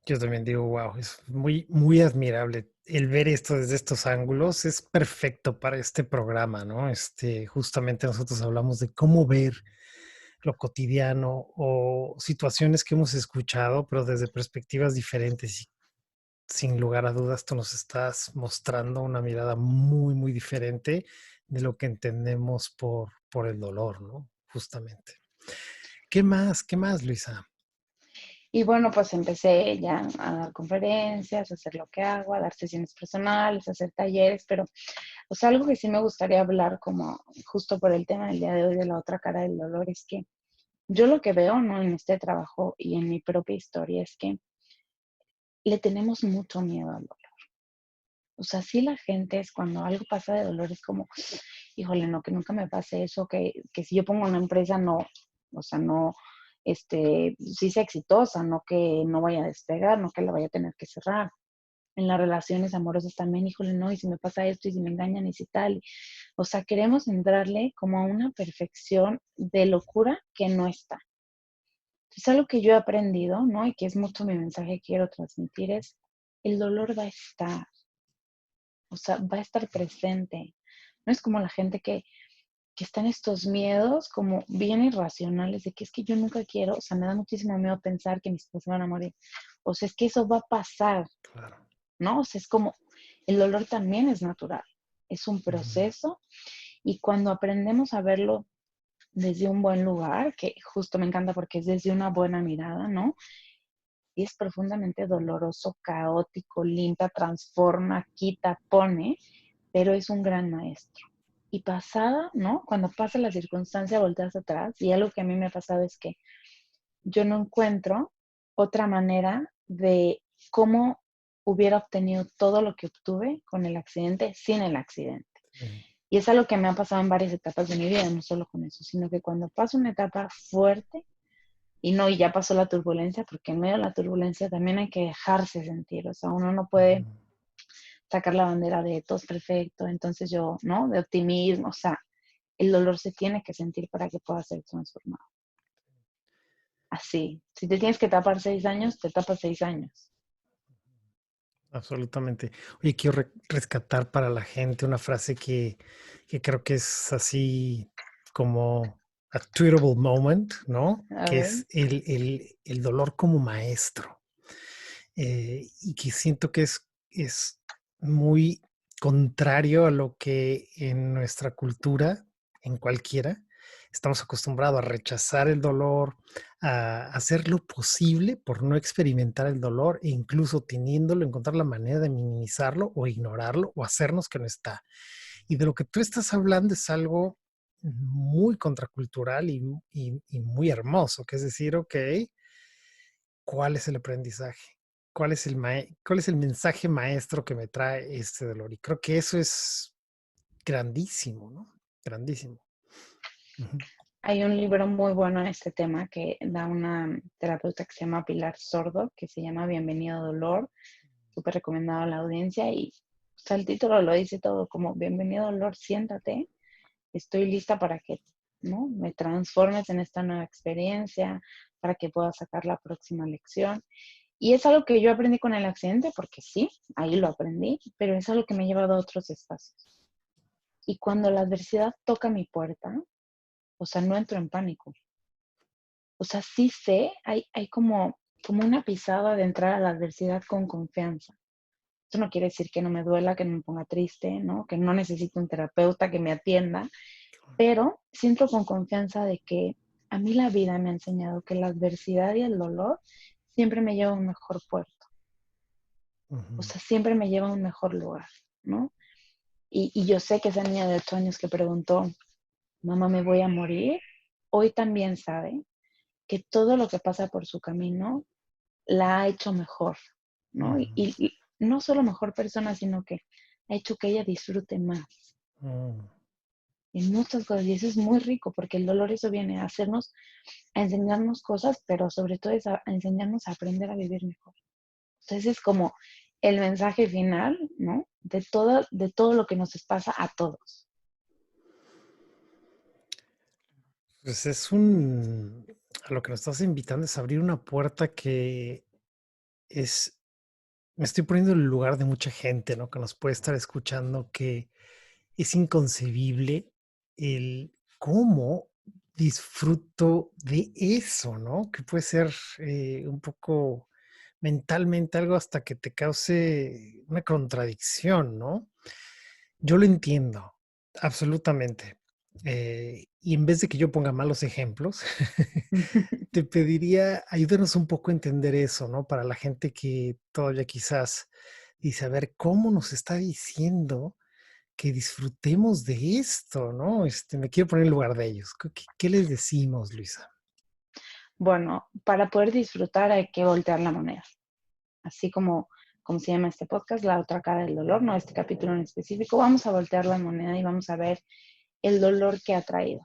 Yo también digo, wow, es muy, muy admirable el ver esto desde estos ángulos. Es perfecto para este programa, ¿no? Justamente nosotros hablamos de cómo ver lo cotidiano o situaciones que hemos escuchado, pero desde perspectivas diferentes. Y sin lugar a dudas, tú nos estás mostrando una mirada muy, muy diferente de lo que entendemos por el dolor, ¿no? Justamente. ¿Qué más? ¿Qué más, Luisa? Y bueno, pues empecé ya a dar conferencias, a hacer lo que hago, a dar sesiones personales, a hacer talleres, pero o sea, algo que sí me gustaría hablar como justo por el tema del día de hoy de la otra cara del dolor es que yo lo que veo, ¿no? En este trabajo y en mi propia historia es que le tenemos mucho miedo al dolor. O sea, sí la gente es cuando algo pasa de dolor es como, híjole, no, que nunca me pase eso, que si yo pongo una empresa no, o sea, no, sí sea exitosa, no que no vaya a despegar, no que la vaya a tener que cerrar. En las relaciones amorosas también, híjole, no, y si me pasa esto, y si me engañan, y si tal. O sea, queremos entrarle como a una perfección de locura que no está. Es algo que yo he aprendido, ¿no? Y que es mucho mi mensaje que quiero transmitir, es el dolor va a estar, o sea, va a estar presente. No es como la gente que está en estos miedos como bien irracionales de que es que yo nunca quiero, o sea, me da muchísimo miedo pensar que mis hijos se van a morir. O sea, es que eso va a pasar, Claro. ¿no? O sea, es como, el dolor también es natural, es un Ujú. proceso y cuando aprendemos a verlo desde un buen lugar, que justo me encanta porque es desde una buena mirada, ¿no? Y es profundamente doloroso, caótico, limpia, transforma, quita, pone, pero es un gran maestro. Y pasada, ¿no? Cuando pasa la circunstancia, volteas atrás y algo que a mí me ha pasado es que yo no encuentro otra manera de cómo hubiera obtenido todo lo que obtuve con el accidente sin el accidente. Sí. Y es algo que me ha pasado en varias etapas de mi vida, no solo con eso, sino que cuando paso una etapa fuerte, y no, y ya pasó la turbulencia, porque en medio de la turbulencia también hay que dejarse sentir, o sea, uno no puede Ujú. sacar la bandera de todo es perfecto, entonces yo, ¿no? De optimismo, o sea, el dolor se tiene que sentir para que pueda ser transformado. Así, si te tienes que tapar 6 años, te tapas 6 años. Absolutamente. Oye, quiero rescatar para la gente una frase que creo que es así como a tweetable moment, ¿no? A Que ver, es el dolor como maestro. Y que siento que es muy contrario a lo que en nuestra cultura, en cualquiera, estamos acostumbrados a rechazar el dolor, a hacer lo posible por no experimentar el dolor e incluso teniéndolo, encontrar la manera de minimizarlo o ignorarlo o hacernos que no está. Y de lo que tú estás hablando es algo muy contracultural y muy hermoso, que es decir, ok, ¿cuál es el aprendizaje? ¿Cuál es el mensaje maestro que me trae este dolor? Y creo que eso es grandísimo, ¿no? Grandísimo. Ujú. hay un libro muy bueno en este tema que da una terapeuta que se llama Pilar Sordo, que se llama Bienvenido Dolor, súper recomendado a la audiencia y o sea, el título lo dice todo, como Bienvenido Dolor, siéntate, estoy lista para que, ¿no? Me transformes en esta nueva experiencia, para que pueda sacar la próxima lección. Y es algo que yo aprendí con el accidente, porque sí, ahí lo aprendí, pero es algo que me ha llevado a otros espacios. Y cuando la adversidad toca mi puerta, o sea, no entro en pánico. O sea, sí sé, hay como una pisada de entrar a la adversidad con confianza. Esto no quiere decir que no me duela, que no me ponga triste, ¿no? Que no necesito un terapeuta que me atienda, pero siento con confianza de que a mí la vida me ha enseñado que la adversidad y el dolor siempre me lleva a un mejor puerto. O Ujú. sea, siempre me lleva a un mejor lugar, ¿no? Y yo sé que esa niña de 8 años que preguntó, mamá, ¿me voy a morir? Hoy también sabe que todo lo que pasa por su camino la ha hecho mejor, ¿no? Ujú. Y no solo mejor persona, sino que ha hecho que ella disfrute más Mm. en muchas cosas. Y eso es muy rico, porque el dolor eso viene a hacernos, a enseñarnos cosas, pero sobre todo es a enseñarnos a aprender a vivir mejor. Entonces es como el mensaje final, ¿no? De todo lo que nos pasa a todos. Pues a lo que nos estás invitando es abrir una puerta que es, me estoy poniendo en el lugar de mucha gente, ¿no? Que nos puede estar escuchando, que es inconcebible el cómo disfruto de eso, ¿no? Que puede ser un poco mentalmente algo hasta que te cause una contradicción, ¿no? Yo lo entiendo, absolutamente. Y en vez de que yo ponga malos ejemplos, te pediría, ayúdanos un poco a entender eso, ¿no? Para la gente que todavía quizás dice, a ver, ¿cómo nos está diciendo que disfrutemos de esto, ¿no? Me quiero poner en lugar de ellos. ¿Qué les decimos, Luisa? Bueno, para poder disfrutar hay que voltear la moneda. Así como se llama este podcast, la otra cara del dolor, no este capítulo en específico, vamos a voltear la moneda y vamos a ver el dolor que ha traído.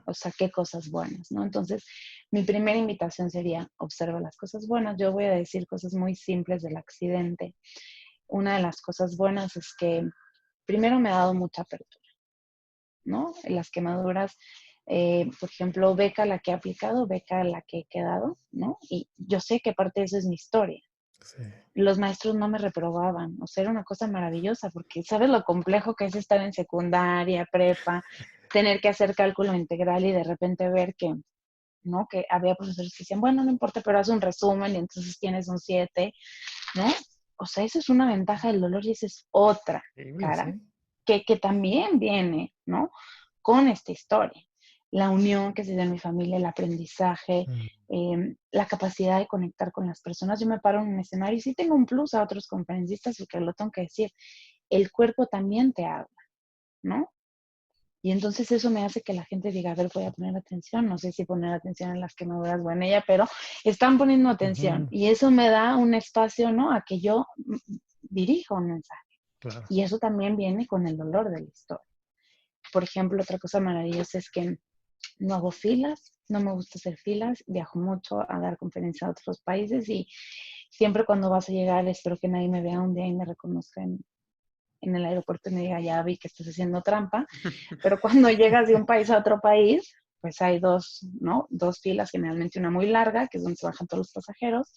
O sea, qué cosas buenas, ¿no? Entonces, mi primera invitación sería, observa las cosas buenas. Yo voy a decir cosas muy simples del accidente. Una de las cosas buenas es que primero me ha dado mucha apertura, ¿no? En las quemaduras, por ejemplo, beca la que he aplicado, beca la que he quedado, ¿no? Y yo sé que parte de eso es mi historia. Sí. Los maestros no me reprobaban, o sea, era una cosa maravillosa, porque sabes lo complejo que es estar en secundaria, prepa, tener que hacer cálculo integral y de repente ver que, ¿no? Que había profesores que decían, bueno, no importa, pero haz un resumen y entonces tienes un 7, ¿no? O sea, eso es una ventaja del dolor y esa es otra Increíble, cara sí. que también viene, ¿no? Con esta historia. La unión que se dio en mi familia, el aprendizaje, la capacidad de conectar con las personas. Yo me paro en un escenario y sí tengo un plus a otros conferencistas porque lo tengo que decir. El cuerpo también te habla, ¿no? Y entonces eso me hace que la gente diga, a ver, voy a poner atención. No sé si poner atención en las quemaduras o en ella, pero están poniendo atención. Y eso me da un espacio, ¿no? A que yo dirijo un mensaje. Claro. Y eso también viene con el dolor de la historia. Por ejemplo, otra cosa maravillosa es que no hago filas, no me gusta hacer filas, viajo mucho a dar conferencias a otros países y siempre cuando vas a llegar espero que nadie me vea un día y me reconozca en el aeropuerto y me diga, ya vi que estás haciendo trampa, pero cuando llegas de un país a otro país, pues hay dos, ¿no? Dos filas, generalmente una muy larga, que es donde se bajan todos los pasajeros,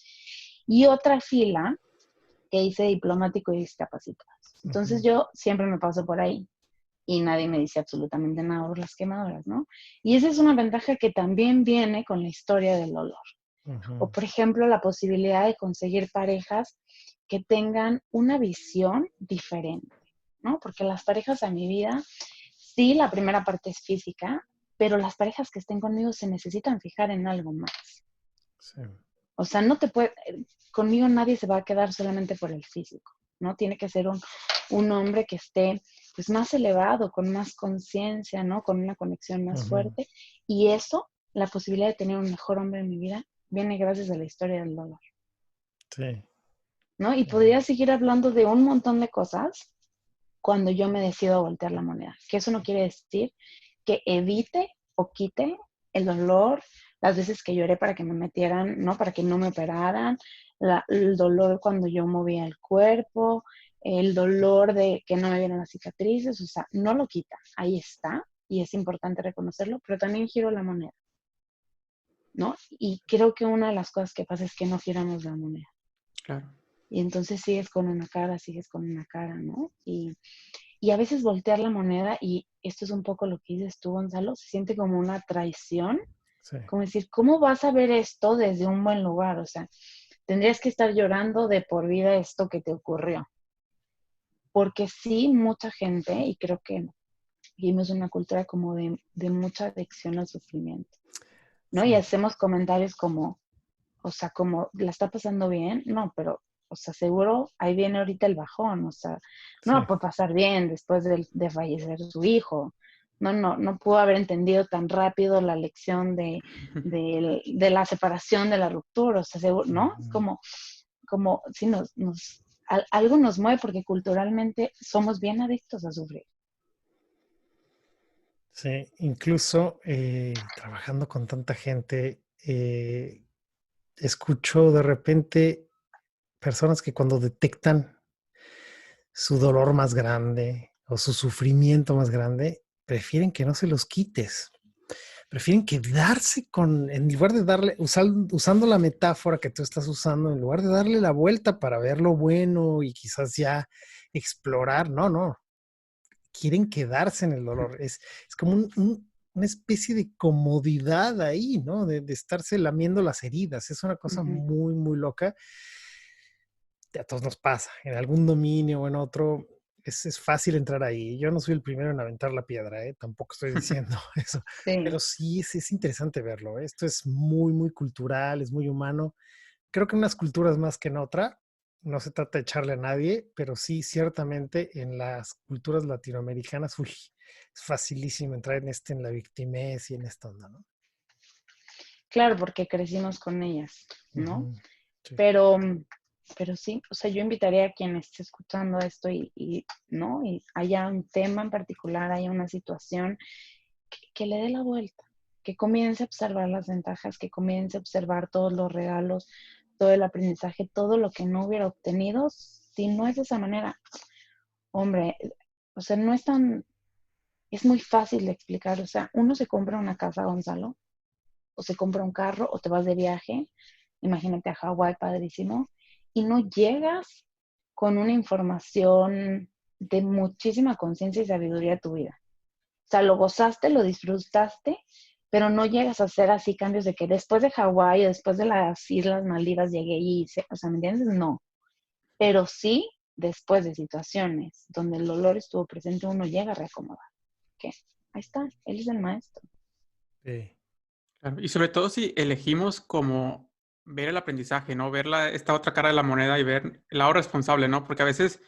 y otra fila que dice diplomático y discapacitados. Entonces yo siempre me paso por ahí y nadie me dice absolutamente nada por las quemaduras, ¿no? Y esa es una ventaja que también viene con la historia del dolor. O, por ejemplo, la posibilidad de conseguir parejas que tengan una visión diferente, ¿no? Porque las parejas a mi vida, sí, la primera parte es física, pero las parejas que estén conmigo se necesitan fijar en algo más. Sí. O sea, no te puede, conmigo nadie se va a quedar solamente por el físico, ¿no? Tiene que ser un hombre que esté pues más elevado, con más conciencia, ¿no? Con una conexión más fuerte. Y eso, la posibilidad de tener un mejor hombre en mi vida, viene gracias a la historia del dolor. Sí. ¿No? Y podría seguir hablando de un montón de cosas cuando yo me decido a voltear la moneda. Que eso no quiere decir que evite o quite el dolor, las veces que lloré para que me metieran, ¿no? Para que no me operaran, el dolor cuando yo movía el cuerpo, el dolor de que no me vieran las cicatrices, o sea, no lo quita, ahí está y es importante reconocerlo, pero también giro la moneda, ¿no? Y creo que una de las cosas que pasa es que no giramos la moneda. Claro. Y entonces sigues con una cara, ¿no? Y a veces voltear la moneda, y esto es un poco lo que dices tú, Gonzalo, se siente como una traición, Sí. como decir, ¿cómo vas a ver esto desde un buen lugar? O sea, tendrías que estar llorando de por vida esto que te ocurrió. Porque sí, mucha gente, y creo que vivimos una cultura como de mucha adicción al sufrimiento, ¿no? Y Sí. hacemos comentarios como, o sea, como, ¿la está pasando bien? No, pero, o sea, seguro ahí viene ahorita el bajón, o sea, no Sí. la puede pasar bien después de fallecer su hijo. No pudo haber entendido tan rápido la lección de la separación, de la ruptura, o sea, seguro, ¿no? Es como si algo nos mueve porque culturalmente somos bien adictos a sufrir. Sí, incluso trabajando con tanta gente, escucho de repente personas que cuando detectan su dolor más grande o su sufrimiento más grande, prefieren que no se los quites, prefieren quedarse en lugar de darle, usando la metáfora que tú estás usando, en lugar de darle la vuelta para ver lo bueno y quizás ya explorar, no, quieren quedarse en el dolor. Es como una especie de comodidad ahí, ¿no? De estarse lamiendo las heridas. Es una cosa Ujú. muy, muy loca. A todos nos pasa, en algún dominio o en otro, es fácil entrar ahí. Yo no soy el primero en aventar la piedra, ¿eh? Tampoco estoy diciendo eso, Sí. pero sí es interesante verlo, ¿eh? Esto es muy, muy cultural, es muy humano. Creo que en unas culturas más que en otra, no se trata de echarle a nadie, pero sí, ciertamente en las culturas latinoamericanas, uy, es facilísimo entrar en la victimez y en esta onda, ¿no? Claro, porque crecimos con ellas, ¿no? Ujú, sí. Pero, pero sí, o sea, yo invitaría a quien esté escuchando esto ¿no? Y haya un tema en particular, haya una situación, que le dé la vuelta, que comience a observar las ventajas, que comience a observar todos los regalos, todo el aprendizaje, todo lo que no hubiera obtenido si no es de esa manera. Hombre, o sea, no es tan, es muy fácil de explicar, o sea, uno se compra una casa, Gonzalo, o se compra un carro, o te vas de viaje, imagínate a Hawái, padrísimo, y no llegas con una información de muchísima conciencia y sabiduría a tu vida. O sea, lo gozaste, lo disfrutaste, pero no llegas a hacer así cambios de que después de Hawái o después de las Islas Maldivas llegué y hice, o sea, ¿me entiendes? No. Pero sí, después de situaciones donde el dolor estuvo presente, uno llega a reacomodar. ¿Qué? Ahí está, él es el maestro. Sí. Claro, y sobre todo si elegimos como ver el aprendizaje, ¿no? Ver esta otra cara de la moneda y ver el lado responsable, ¿no? Porque a veces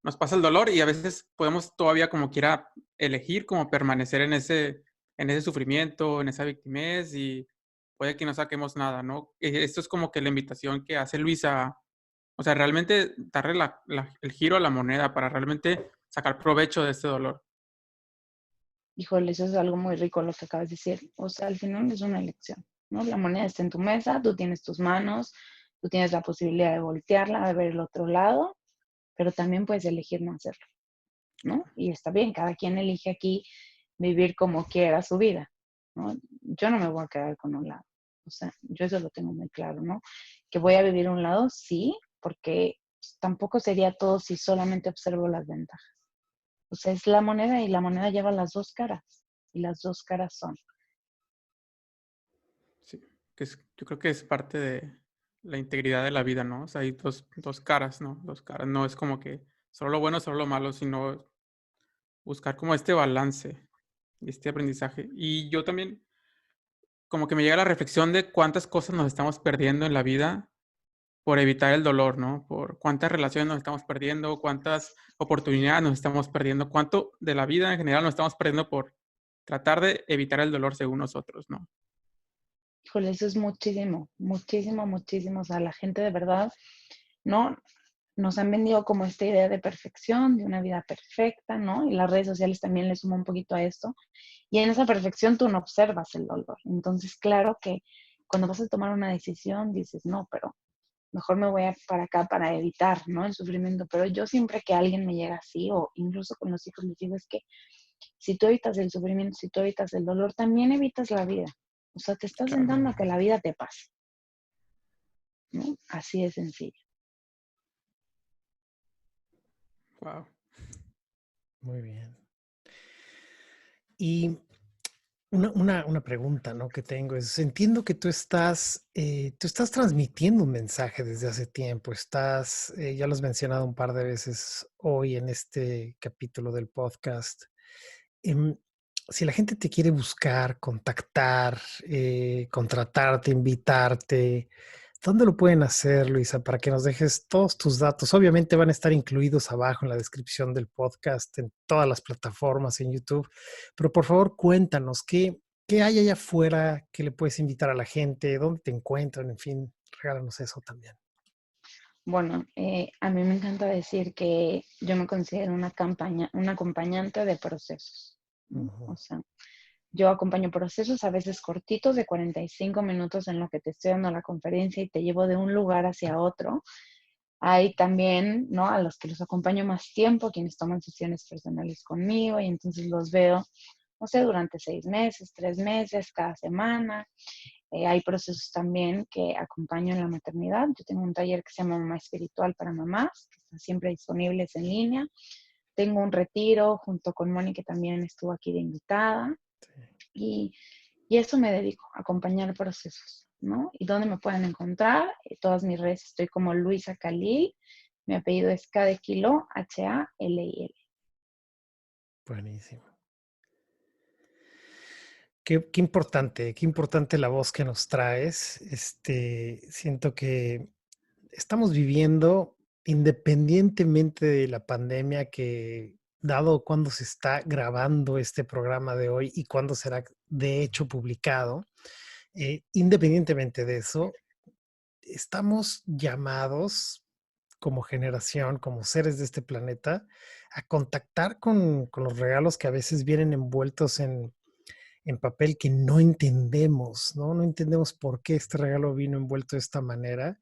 nos pasa el dolor y a veces podemos todavía como quiera elegir como permanecer en ese sufrimiento, en esa victimez y puede que no saquemos nada, ¿no? Esto es como que la invitación que hace Luisa, o sea, realmente darle el giro a la moneda para realmente sacar provecho de este dolor. Híjole, eso es algo muy rico lo que acabas de decir. O sea, al final es una elección, ¿no? La moneda está en tu mesa, tú tienes tus manos, tú tienes la posibilidad de voltearla, de ver el otro lado, pero también puedes elegir no hacerlo, ¿no? Y está bien, cada quien elige aquí vivir como quiera su vida, ¿no? Yo no me voy a quedar con un lado. O sea, yo eso lo tengo muy claro, ¿no? Que voy a vivir un lado, sí, porque pues, tampoco sería todo si solamente observo las ventajas. O sea, es la moneda y la moneda lleva las dos caras. Y las dos caras son. Sí, yo creo que es parte de la integridad de la vida, ¿no? O sea, hay dos caras, ¿no? Dos caras. No es como que solo lo bueno, solo lo malo, sino buscar como este balance y este aprendizaje. Y yo también, como que me llega la reflexión de cuántas cosas nos estamos perdiendo en la vida por evitar el dolor, ¿no? Por cuántas relaciones nos estamos perdiendo, cuántas oportunidades nos estamos perdiendo, cuánto de la vida en general nos estamos perdiendo por tratar de evitar el dolor según nosotros, ¿no? Híjole, eso es muchísimo, muchísimo, muchísimo. O sea, la gente de verdad, ¿no? Nos han vendido como esta idea de perfección, de una vida perfecta, ¿no? Y las redes sociales también le suman un poquito a esto. Y en esa perfección tú no observas el dolor. Entonces, claro que cuando vas a tomar una decisión, dices, no, pero mejor me voy para acá para evitar, ¿no? El sufrimiento. Pero yo siempre que alguien me llega así, o incluso con los hijos, les digo, es que si tú evitas el sufrimiento, si tú evitas el dolor, también evitas la vida. O sea, te estás Claro. sentando a que la vida te pase, ¿no? Así de sencillo. Wow. Muy bien. Y una pregunta, ¿no? Que tengo es, entiendo que tú estás transmitiendo un mensaje desde hace tiempo, ya lo has mencionado un par de veces hoy en este capítulo del podcast. Em, si la gente te quiere buscar, contactar, contratarte, invitarte, ¿dónde lo pueden hacer, Luisa? Para que nos dejes todos tus datos. Obviamente van a estar incluidos abajo en la descripción del podcast, en todas las plataformas, en YouTube. Pero por favor, cuéntanos, ¿qué hay allá afuera que le puedes invitar a la gente? ¿Dónde te encuentran? En fin, regálanos eso también. Bueno, a mí me encanta decir que yo me considero una acompañante de procesos, ¿no? Ujú. O sea, yo acompaño procesos a veces cortitos de 45 minutos en lo que te estoy dando la conferencia y te llevo de un lugar hacia otro. Hay también, ¿no? A los que los acompaño más tiempo, quienes toman sesiones personales conmigo y entonces los veo no sé, durante 6 meses, 3 meses, cada semana. Hay procesos también que acompaño en la maternidad. Yo tengo un taller que se llama Mamá Espiritual para Mamás, que está siempre disponible en línea. Tengo un retiro junto con Moni, que también estuvo aquí de invitada. Sí. Y eso me dedico, a acompañar procesos, ¿no? ¿Y dónde me pueden encontrar? En todas mis redes estoy como Luisa Khalil. Mi apellido es K de kilo, Halil. Buenísimo. Qué importante la voz que nos traes. Siento que estamos viviendo, independientemente de la pandemia, que dado cuándo se está grabando este programa de hoy y cuándo será de hecho publicado, independientemente de eso, estamos llamados como generación, como seres de este planeta, a contactar con los regalos que a veces vienen envueltos en papel que no entendemos, ¿no? No entendemos por qué este regalo vino envuelto de esta manera.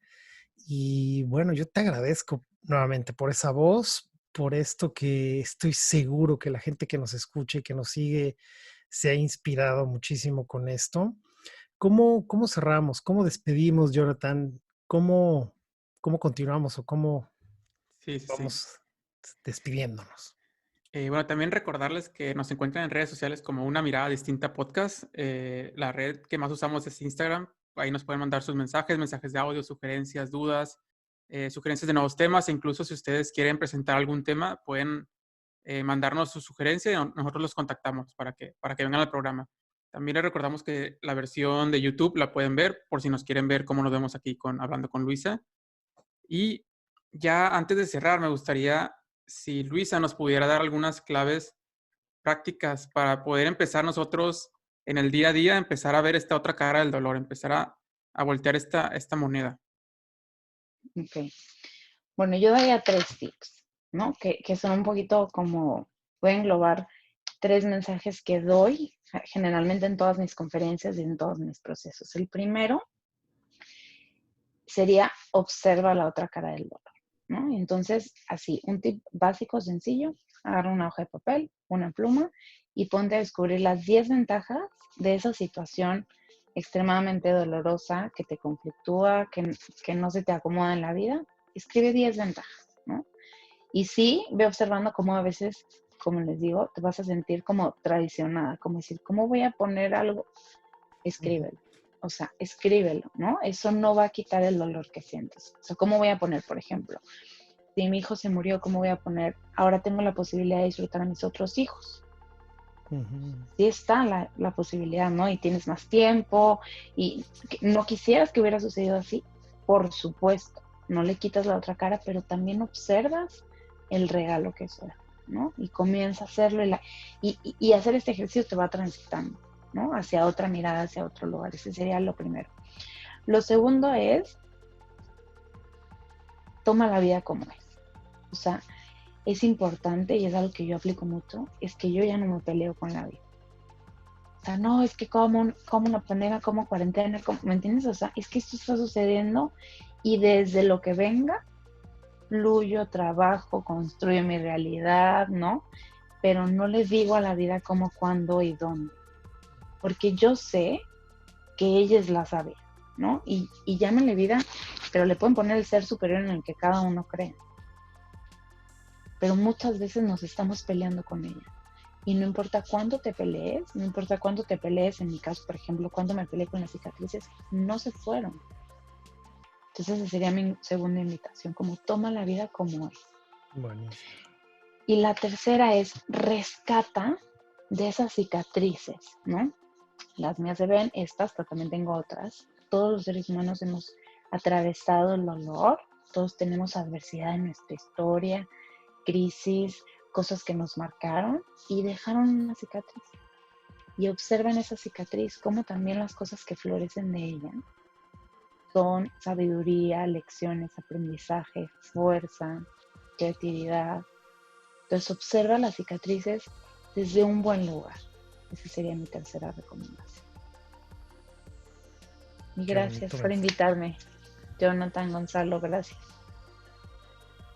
Y bueno, yo te agradezco nuevamente por esa voz, por esto que estoy seguro que la gente que nos escucha y que nos sigue se ha inspirado muchísimo con esto. ¿Cómo cerramos? ¿Cómo despedimos, Jonathan? ¿Cómo continuamos o cómo Sí, sí, sí. vamos despidiéndonos? Bueno, también recordarles que nos encuentran en redes sociales como Una Mirada Distinta Podcast. La red que más usamos es Instagram. Ahí nos pueden mandar sus mensajes de audio, sugerencias, dudas, sugerencias de nuevos temas. E incluso si ustedes quieren presentar algún tema, pueden mandarnos su sugerencia y nosotros los contactamos para que vengan al programa. También les recordamos que la versión de YouTube la pueden ver por si nos quieren ver cómo nos vemos aquí hablando con Luisa. Y ya antes de cerrar, me gustaría si Luisa nos pudiera dar algunas claves prácticas para poder empezar nosotros en el día a día, empezar a ver esta otra cara del dolor, empezar a voltear esta moneda. Ok. Bueno, yo daría 3 tips, ¿no? Que son un poquito como, voy a englobar 3 mensajes que doy generalmente en todas mis conferencias y en todos mis procesos. El primero sería observa la otra cara del dolor, ¿no? Entonces, así, un tip básico, sencillo, agarra una hoja de papel, una pluma y ponte a descubrir las 10 ventajas de esa situación extremadamente dolorosa que te conflictúa, que no se te acomoda en la vida. Escribe 10 ventajas, ¿no? Y sí, ve observando cómo a veces, como les digo, te vas a sentir como traicionada, como decir, ¿cómo voy a poner algo? Escríbelo. O sea, escríbelo, ¿no? Eso no va a quitar el dolor que sientes. O sea, ¿cómo voy a poner, por ejemplo, si mi hijo se murió, ¿cómo voy a poner, ahora tengo la posibilidad de disfrutar a mis otros hijos? Sí está la posibilidad, ¿no? Y tienes más tiempo y no quisieras que hubiera sucedido así, por supuesto. No le quitas la otra cara, pero también observas el regalo que eso da, ¿no? Y comienza a hacerlo y hacer este ejercicio te va transitando, ¿no? Hacia otra mirada, hacia otro lugar. Ese sería lo primero. Lo segundo es, toma la vida como es. O sea, es importante y es algo que yo aplico mucho, es que yo ya no me peleo con la vida. O sea, no, es que como una pandemia, como cuarentena, ¿me entiendes? O sea, es que esto está sucediendo y desde lo que venga, fluyo, trabajo, construyo mi realidad, ¿no? Pero no les digo a la vida cómo, cuándo y dónde. Porque yo sé que ella es la sabia, ¿no? Y llámenle vida, pero le pueden poner el ser superior en el que cada uno cree. Pero muchas veces nos estamos peleando con ella. Y no importa cuándo te pelees, no importa cuándo te pelees, en mi caso, por ejemplo, cuando me peleé con las cicatrices, no se fueron. Entonces esa sería mi segunda invitación, como toma la vida como es. Buenísimo. Y la tercera es rescata de esas cicatrices, ¿no? Las mías se ven, estas, pero también tengo otras. Todos los seres humanos hemos atravesado el dolor, todos tenemos adversidad en nuestra historia, crisis, cosas que nos marcaron y dejaron una cicatriz. Y observen esa cicatriz, como también las cosas que florecen de ella son sabiduría, lecciones, aprendizaje, fuerza, creatividad. Entonces observa las cicatrices desde un buen lugar. Esa sería mi tercera recomendación. Y gracias por invitarme, Jonathan, Gonzalo, gracias.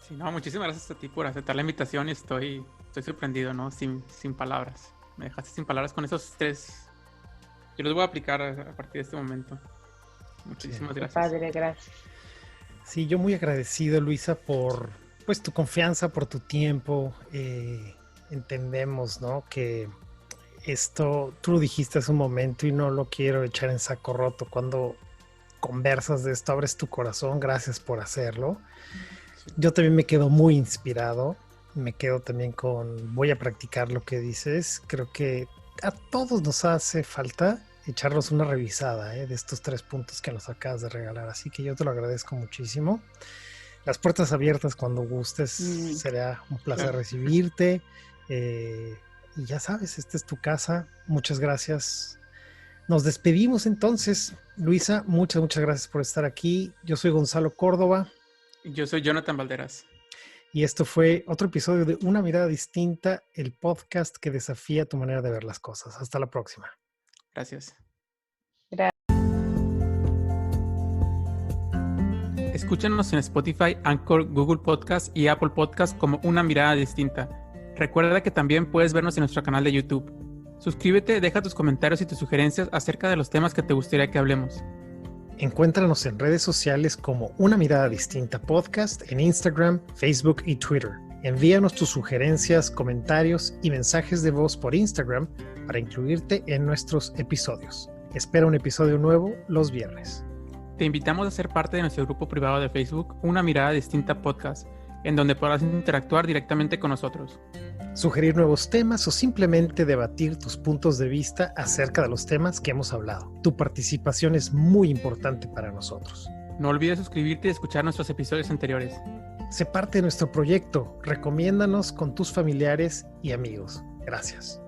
Sí, no, muchísimas gracias a ti por aceptar la invitación y estoy sorprendido, ¿no? Sin palabras. Me dejaste sin palabras con esos 3. Yo los voy a aplicar a partir de este momento. Muchísimas gracias. Padre, gracias. Sí, yo muy agradecido, Luisa, por pues tu confianza, por tu tiempo. Entendemos, ¿no? Que esto, tú lo dijiste hace un momento y no lo quiero echar en saco roto. Cuando conversas de esto, abres tu corazón, gracias por hacerlo. Yo también me quedo muy inspirado, me quedo también voy a practicar lo que dices. Creo que a todos nos hace falta echarnos una revisada de estos 3 puntos que nos acabas de regalar, así que yo te lo agradezco muchísimo. Las puertas abiertas cuando gustes, será un placer recibirte. Y ya sabes, esta es tu casa. Muchas gracias. Nos despedimos entonces. Luisa, muchas gracias por estar aquí. Yo soy Gonzalo Córdoba. Yo soy Jonathan Valderas. Y esto fue otro episodio de Una Mirada Distinta, el podcast que desafía tu manera de ver las cosas. Hasta la próxima. Gracias. Gracias. Escúchanos en Spotify, Anchor, Google Podcast y Apple Podcast como Una Mirada Distinta. Recuerda que también puedes vernos en nuestro canal de YouTube. Suscríbete, deja tus comentarios y tus sugerencias acerca de los temas que te gustaría que hablemos. Encuéntranos en redes sociales como Una Mirada Distinta Podcast en Instagram, Facebook y Twitter. Envíanos tus sugerencias, comentarios y mensajes de voz por Instagram para incluirte en nuestros episodios. Espera un episodio nuevo los viernes. Te invitamos a ser parte de nuestro grupo privado de Facebook, Una Mirada Distinta Podcast, en donde podrás interactuar directamente con nosotros. Sugerir nuevos temas o simplemente debatir tus puntos de vista acerca de los temas que hemos hablado. Tu participación es muy importante para nosotros. No olvides suscribirte y escuchar nuestros episodios anteriores. Sé parte de nuestro proyecto. Recomiéndanos con tus familiares y amigos. Gracias.